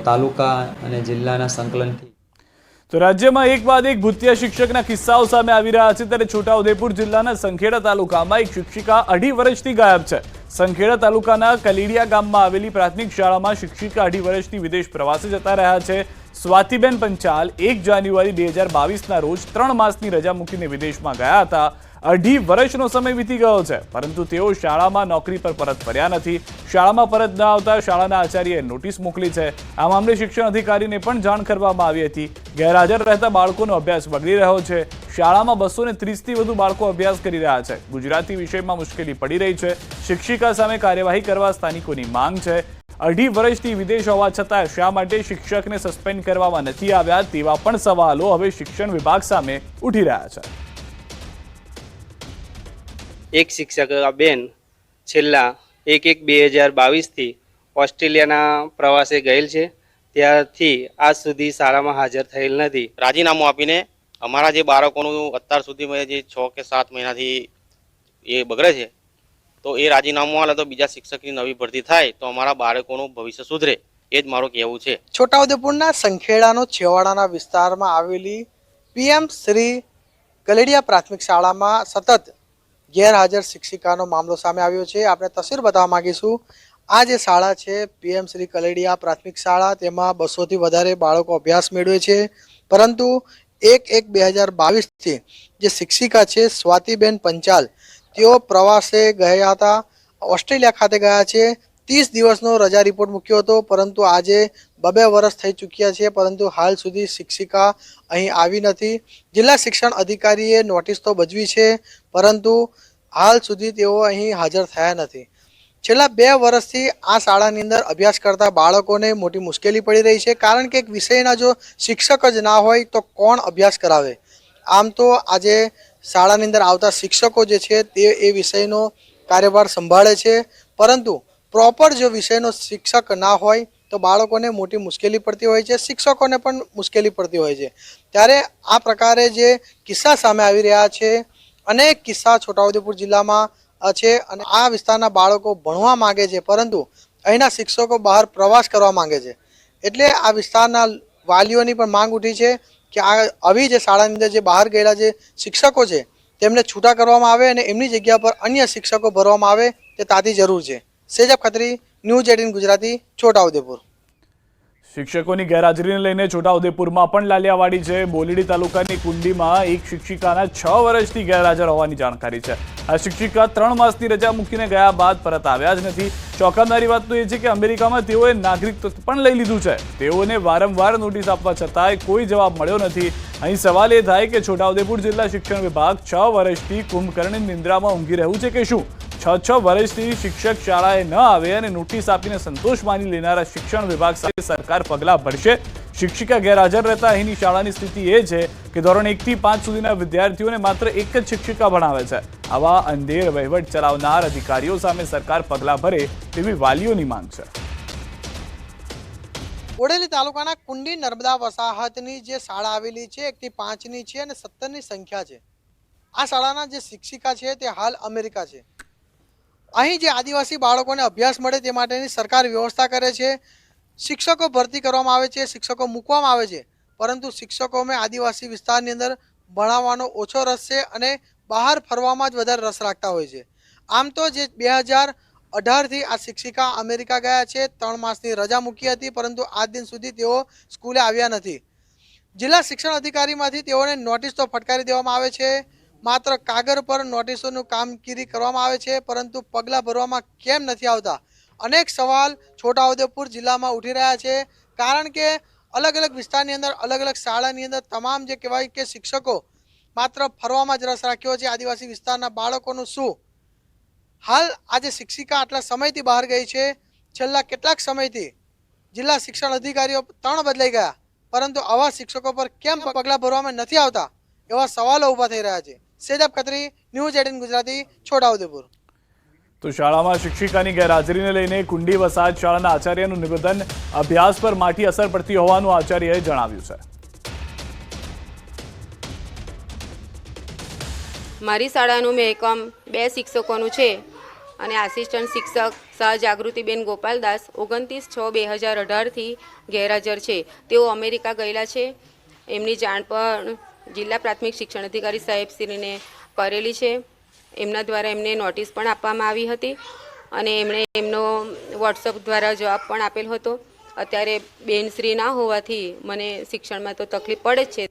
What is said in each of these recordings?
તાલુકા અને જિલ્લાના સંકલનથી તો રાજ્યમાં એક બાદ એક ભૂતિયા શિક્ષકના કિસ્સાઓ સામે આવી રહ્યા છે, ત્યારે છોટાઉદેપુર જિલ્લાના સંખેડા તાલુકામાં એક શિક્ષિકા 2.5 વર્ષથી ગાયબ છે। સંખેડા તાલુકાના કલીડિયા ગામમાં આવેલી પ્રાથમિક શાળામાં શિક્ષિકા 2.5 વર્ષથી વિદેશ પ્રવાસે જતા રહ્યા છે। સ્વાતિબેન પંચાલ 1 જાન્યુઆરી 2022ના રોજ 3 માસની રજા મૂકીને વિદેશમાં ગયા હતા। 2.5 વર્ષનો સમય વીતી ગયો છે, પરંતુ તેઓ શાળામાં નોકરી પર પરત ફર્યા નથી। શાળામાં પરત ન આવતા શાળાના આચાર્યએ નોટિસ મોકલી છે। આ મામલે શિક્ષણ અધિકારીને પણ જાણ કરવામાં આવી હતી। ગેરહાજર રહેતા બાળકોનો અભ્યાસ બગડી રહ્યો છે। શાળામાં 230થી વધુ બાળકો અભ્યાસ કરી રહ્યા છે। ગુજરાતી વિષયમાં મુશ્કેલી પડી રહી છે। શિક્ષિકા સામે કાર્યવાહી કરવા સ્થાનિકોની માંગ છે। 2.5 વર્ષથી વિદેશ હોવા છતાં શા માટે શિક્ષકને સસ્પેન્ડ કરવામાં નથી આવ્યા તેવા પણ સવાલો હવે શિક્ષણ વિભાગ સામે ઉઠી રહ્યા છે। એક શિક્ષક બેન છેલ્લા 1/1/2022 ઓસ્ટ્રેલિયાના પ્રવાસે ગયેલ છે। ત્યારથી આજ સુધી શાળામાં હાજર થયેલ નથી। રાજીનામું આપીને અમારા જે બાળકોનું અત્યાર સુધીમાં જે 6 કે 7 મહિનાથી એ બગડે છે, તો એ રાજીનામું હાલે તો બીજા શિક્ષકની નવી ભરતી થાય તો અમારા બાળકોનું ભવિષ્ય સુધરે, એ જ મારું કહેવું છે। છોટાઉદેપુરના સંખેડાનો છેવાડાના વિસ્તારમાં આવેલી પીએમ શ્રી કલેડિયા પ્રાથમિક શાળામાં સતત ગેરહાજર શિક્ષિકાનો મામલો સામે આવ્યો છે। આપણે તસવીર બતાવવા માંગીશું। આ જે શાળા છે પીએમ શ્રી કલેડિયા પ્રાથમિક શાળા, તેમાં 200થી વધારે બાળકો અભ્યાસ મેળવે છે, પરંતુ 1/1/2022થી જે શિક્ષિકા છે સ્વાતિબેન પંચાલ, તેઓ પ્રવાસે ગયા હતા, ઓસ્ટ્રેલિયા ખાતે ગયા છે। 30 દિવસનો રજા રિપોર્ટ મૂક્યો હતો, પરંતુ આજે 2 વર્ષ થઈ ચૂક્યા છે, પરંતુ હાલ સુધી શિક્ષિકા અહીં આવી નથી। જિલ્લા શિક્ષણ અધિકારીએ નોટિસ તો બજવી છે, પરંતુ હાલ સુધી તેઓ અહીં હાજર થયા નથી। છેલ્લા 2 વર્ષથી આ શાળાની અંદર અભ્યાસ કરતા બાળકોને મોટી મુશ્કેલી પડી રહી છે, કારણ કે એક વિષયના જો શિક્ષક જ ના હોય તો કોણ અભ્યાસ કરાવે। આમ તો આજે શાળાની અંદર આવતા શિક્ષકો જે છે તે એ વિષયનો કાર્યભાર સંભાળે છે, પરંતુ પ્રોપર જો વિષયનો શિક્ષક ના હોય તો બાળકોને મોટી મુશ્કેલી પડતી હોય છે, શિક્ષકોને પણ મુશ્કેલી પડતી હોય છે। ત્યારે આ પ્રકારે જે કિસ્સા સામે આવી રહ્યા છે, અનેક કિસ્સા છોટાઉદેપુર જિલ્લામાં છે, અને આ વિસ્તારના બાળકો ભણવા માંગે છે, પરંતુ અહીંના શિક્ષકો બહાર પ્રવાસ કરવા માંગે છે। એટલે આ વિસ્તારના વાલીઓની પણ માંગ ઉઠી છે કે આ આવી જે શાળાની અંદર જે બહાર ગયેલા જે શિક્ષકો છે તેમને છૂટા કરવામાં આવે અને એમની જગ્યા પર અન્ય શિક્ષકો ભરવામાં આવે તે તાતી જરૂર છે। સેજબ ખત્રી, ન્યૂઝ 18 ગુજરાતી, છોટાઉદેપુર। શિક્ષકોની ગેરહાજરીને લઈને છોટાઉદેપુરમાં પણ લાલિયાવાડી છે। બોલીડી તાલુકાની કુંડીમાં એક શિક્ષિકાના 6 વર્ષથી ગેરહાજર હોવાની જાણકારી છે। આ શિક્ષિકા 3 માસની રજા મૂકીને ગયા બાદ પરત આવ્યા જ નથી। ચોંકાવનારી વાત તો એ છે કે અમેરિકામાં તેઓએ નાગરિકત્વ પણ લઈ લીધું છે। તેઓને વારંવાર નોટિસ આપવા છતાંય કોઈ જવાબ મળ્યો નથી। અહીં સવાલ એ થાય કે છોટાઉદેપુર જિલ્લા શિક્ષણ વિભાગ 6 વર્ષથી કુંભકર્ણની નિંદ્રામાં ઊંઘી રહ્યું છે કે શું? 6 વર્ષથી શિક્ષક શાળાએ ન આવે અને નોટિસ આપીને સંતોષ માની લેનારા શિક્ષણ વિભાગ સાથે સરકાર પગલાં ભરશે? શિક્ષિકા ગેરહાજર રહેતા અહીંની શાળાની સ્થિતિ એ છે કે ધોરણ 1 થી 5 સુધીના વિદ્યાર્થીઓને માત્ર એક જ શિક્ષિકા ભણાવે છે। આવા અંધેર વહીવટ ચલાવનાર અધિકારીઓ સામે સરકાર પગલાં ભરે તેવી વાલીઓની માંગ છે। બોડેલી તાલુકાના કુંડી નર્મદા વસાહતની જે શાળા આવેલી છે 1 થી 5ની છે અને 17ની સંખ્યા છે। આ શાળાના જે શિક્ષિકા છે તે હાલ અમેરિકા છે। અહીં જે આદિવાસી બાળકોને અભ્યાસ મળે તે માટેની સરકાર વ્યવસ્થા કરે છે। શિક્ષકો ભરતી કરવામાં આવે છે, શિક્ષકો મૂકવામાં આવે છે, પરંતુ શિક્ષકોમાં આદિવાસી વિસ્તારની અંદર ભણાવવાનો ઓછો રસ છે અને બહાર ફરવામાં જ વધારે રસ રાખતા હોય છે। આમ તો જે 2018થી આ શિક્ષિકા અમેરિકા ગયા છે, 3 માસની રજા મૂકી હતી, પરંતુ આજ દિન સુધી તેઓ સ્કૂલે આવ્યા નથી। જિલ્લા શિક્ષણ અધિકારીમાંથી તેઓને નોટિસ તો ફટકારી દેવામાં આવે છે, માત્ર કાગળ પર નોટિસોનું કામગીરી કરવામાં આવે છે, પરંતુ પગલાં ભરવામાં કેમ નથી આવતા? અનેક સવાલ છોટાઉદેપુર જિલ્લામાં ઉઠી રહ્યા છે, કારણ કે અલગ અલગ વિસ્તારની અંદર અલગ અલગ શાળાની અંદર તમામ જે કહેવાય કે શિક્ષકો માત્ર ફરવામાં જ રસ રાખ્યો છે। આદિવાસી વિસ્તારના બાળકોનું શું હાલ? આજે શિક્ષિકા આટલા સમયથી બહાર ગઈ છે, છેલ્લા કેટલાક સમયથી જિલ્લા શિક્ષણ અધિકારીઓ 3 બદલાઈ ગયા, પરંતુ આવા શિક્ષકો પર કેમ પગલાં ભરવામાં નથી આવતા એવા સવાલો ઊભા થઈ રહ્યા છે। સેજબ ખત્રી, ન્યૂઝ 18 ગુજરાતી, છોટાઉદેપુર। તો શાળામાં શિક્ષિકાની ગેરહાજરીને લઈને કુંડી વસાહત શાળાના આચાર્યનું નિવેદન અભ્યાસ પર માઠી અસર પડતી હોવાનું આચાર્યએ જણાવ્યું છે। મારી શાળાનું મેં એકમ 2 શિક્ષકોનું છે અને આસિસ્ટન્ટ શિક્ષક સહજાગૃતિબેન ગોપાલદાસ 29/6/2018થી ગેરહાજર છે. તેઓ અમેરિકા ગયેલા છે. એમની જાણ પણ જિલ્લા પ્રાથમિક શિક્ષણ અધિકારી સાહેબશ્રીને કરેલી છે. એમના દ્વારા એમને નોટિસ પણ આપવામાં આવી હતી અને એમણે એમનો વોટ્સઅપ દ્વારા જવાબ પણ આપેલ હતો. અત્યારે બેનશ્રી ના હોવાથી મને શિક્ષણમાં તો તકલીફ પડે જ છે.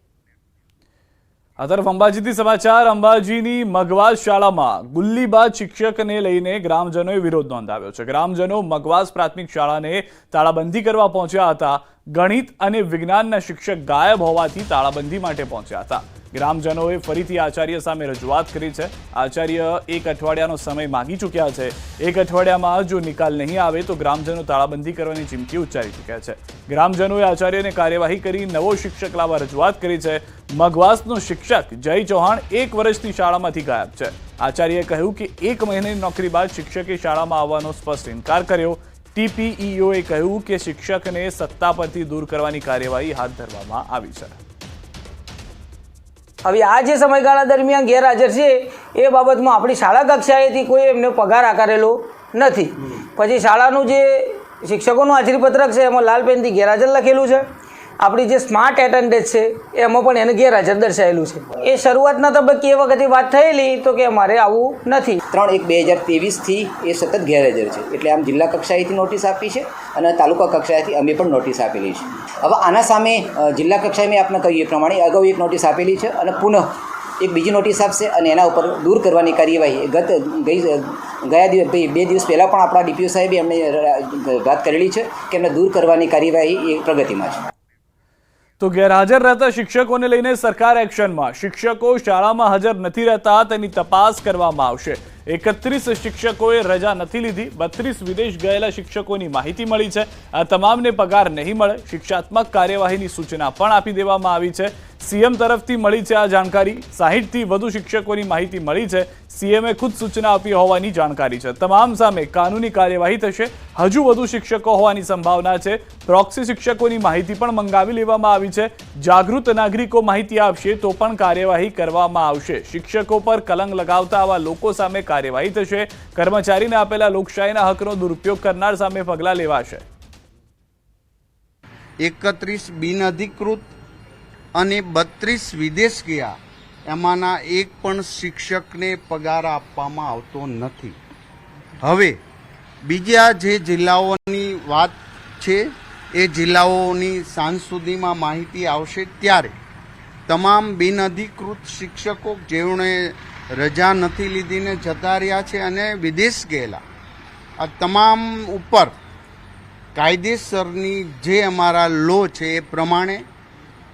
આ તરફ અંબાજીથી સમાચાર. અંબાજીની મગવાસ શાળામાં ગુલ્લીબાજ શિક્ષકને લઈને ગ્રામજનોએ વિરોધ નોંધાવ્યો છે. ગ્રામજનો મગવાસ પ્રાથમિક શાળાને તાળાબંધી કરવા પહોંચ્યા હતા. ગણિત અને વિજ્ઞાનના શિક્ષક ગાયબ હોવાથી તાળાબંધી માટે પહોંચ્યા હતા. ગ્રામજનોએ ફરીથી આચાર્ય સામે રજૂઆત કરી છે. આચાર્ય 1 અઠવાડિયાનો સમય માંગી ચૂક્યા છે. 1 અઠવાડિયામાં જો નિકાલ નહીં આવે તો ગ્રામજનો તાળાબંધી કરવાની ચીમકી ઉચ્ચારી ચૂક્યા છે. ગ્રામજનોએ આચાર્યને કાર્યવાહી કરી નવો શિક્ષક લાવવા રજૂઆત કરી છે. મગવાસનો શિક્ષક જય ચૌહાણ 1 વર્ષથી શાળામાંથી ગાયબ છે. આચાર્યએ કહ્યું કે 1 મહિનાની નોકરી બાદ શિક્ષકે શાળામાં આવવાનો સ્પષ્ટ ઇનકાર કર્યો. TPEOએ કહ્યું કે શિક્ષકને સત્તા પરથી દૂર કરવાની કાર્યવાહી હાથ ધરવામાં આવી છે. હવે આ જે સમયગાળા દરમિયાન ગેરહાજર છે એ બાબતમાં આપણી શાળા કક્ષાએથી કોઈ એમને પગાર આકારેલો નથી. પછી શાળાનું જે શિક્ષકોનું હાજરીપત્રક છે એમાં લાલ પેનથી ગેરહાજર લખેલું છે. આપણી જે સ્માર્ટ એટેન્ડન્સ છે એમાં પણ એને ગેરહાજર દર્શાવેલું છે. એ શરૂઆતના તબક્કે એ વખતે વાત થયેલી તો કે અમારે આવું નથી. 3/1/2023થી એ સતત ગેરહાજર છે. એટલે આમ જિલ્લા કક્ષાએથી નોટિસ આપી છે અને તાલુકા કક્ષાએથી અમે પણ નોટિસ આપેલી છે. હવે આના સામે જિલ્લા કક્ષાએ મેં આપને કહ્યું એ પ્રમાણે અગાઉ એક નોટિસ આપેલી છે અને પુનઃ એક બીજી નોટિસ આપશે અને એના ઉપર દૂર કરવાની કાર્યવાહી ગયા 2 દિવસ પહેલાં પણ આપણા DPO સાહેબે એમને વાત કરેલી છે કે એમને દૂર કરવાની કાર્યવાહી એ પ્રગતિમાં છે. તો ગેરહાજર રહેતા શિક્ષકોને લઈને સરકાર એક્શનમાં. શિક્ષકો શાળામાં હાજર નથી રહેતા તેની તપાસ કરવામાં આવશે. 31 શિક્ષકોએ રજા નથી લીધી. 32 વિદેશ ગયેલા શિક્ષકોની માહિતી મળી છે. આ તમામને પગાર નહીં મળે. શિક્ષાત્મક કાર્યવાહીની સૂચના પણ આપી દેવામાં આવી છે. CM તરફથી મળી છે આ જાણકારી. 60થી વધુ શિક્ષકોની માહિતી મળી છે. CMએ ખુદ સૂચના આપી હોવાની જાણકારી છે. તમામ સામે કાનૂની કાર્યવાહી થશે. હજુ વધુ શિક્ષકો હોવાની સંભાવના છે. પ્રોક્સી શિક્ષકોની માહિતી પણ મંગાવી લેવામાં આવી છે. જાગૃત નાગરિકો માહિતી આપશે તો પણ કાર્યવાહી કરવામાં આવશે. શિક્ષકો પર કલંક લગાવતા આવા લોકો સામે કાર્યવાહી થશે. કર્મચારીને આપેલા લોકશાહીના હકનો દુરુપયોગ કરનાર સામે પગલાં લેવાશે. 31 બિનઅધિકૃત અને 32 વિદેશ ગયા એમાંના એક પણ શિક્ષકને પગાર આપવામાં આવતો નથી. હવે બીજા જે જિલ્લાઓની વાત છે એ જિલ્લાઓની સાંજ સુધીમાં માહિતી આવશે ત્યારે તમામ બિનઅધિકૃત શિક્ષકો જેઓને રજા નથી લીધીને જતા રહ્યા છે અને વિદેશ ગયેલા આ તમામ ઉપર કાયદેસરની જે અમારા લો છે એ પ્રમાણે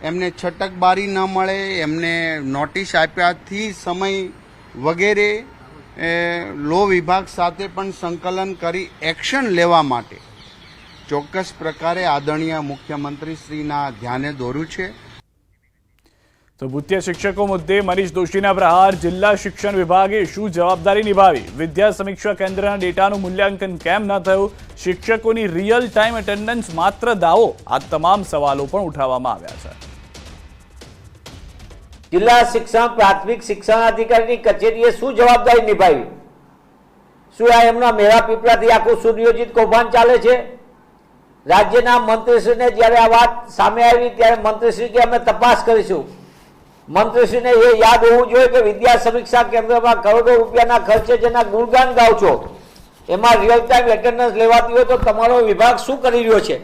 એમને છટકબારી ન મળે, એમને નોટિસ આપ્યાથી સમય વગેરે લો વિભાગ સાથે પણ સંકલન કરી એક્શન લેવા માટે ચોક્કસ પ્રકારે આદરણીય મુખ્યમંત્રીશ્રીના ધ્યાને દોર્યું છે. તો ભૂતિયા શિક્ષકો મુદ્દે મનીષ દોશીના પ્રહાર. જિલ્લા શિક્ષણ વિભાગે શું જવાબદારી નિભાવી? વિદ્યા સમીક્ષા કેન્દ્રના ડેટાનું મૂલ્યાંકન કેમ ન થયું? શિક્ષકોની રિયલ ટાઈમ એટેન્ડન્સ માત્ર દાવો? આ તમામ સવાલો પણ ઉઠાવવામાં આવ્યા છે. જિલ્લા શિક્ષણ પ્રાથમિક શિક્ષણાધિકારીની કચેરીએ શું જવાબદારી નિભાવી? શું આ એમના મેળા પીપળાથી આખું સુનિયોજિત કૌભાંડ ચાલે છે? રાજ્યના મંત્રીશ્રીને જ્યારે આ વાત સામે આવી ત્યારે મંત્રીશ્રી કે અમે તપાસ કરીશું. મંત્રીશ્રીને એ યાદ હોવું જોઈએ કે વિદ્યા સમીક્ષા કેન્દ્રમાં કરોડો રૂપિયાના ખર્ચે જેના ગુણગાન ગાવ છો એમાં રિયલ ટાઈમ એટેન્ડન્સ લેવાતી હોય તો તમારો વિભાગ શું કરી રહ્યો છે?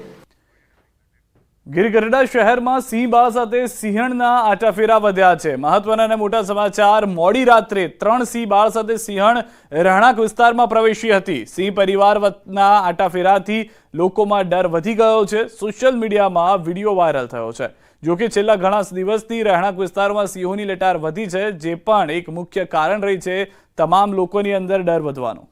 ગીર ગઢડા શહેરમાં સિંહ બાળ સાથે સિંહણના આટાફેરા વધ્યા છે. મહત્વના અને મોટા સમાચાર. મોડી રાત્રે 3 સિંહ બાળ સાથે સિંહણ રહેણાંક વિસ્તારમાં પ્રવેશી હતી. સિંહ પરિવારના આટાફેરાથી લોકોમાં ડર વધી ગયો છે. સોશિયલ મીડિયામાં વિડીયો વાયરલ થયો છે. જોકે છેલ્લા ઘણા દિવસથી રહેણાંક વિસ્તારમાં સિંહોની લટાર વધી છે, જે પણ એક મુખ્ય કારણ રહી છે તમામ લોકોની અંદર ડર વધવાનું.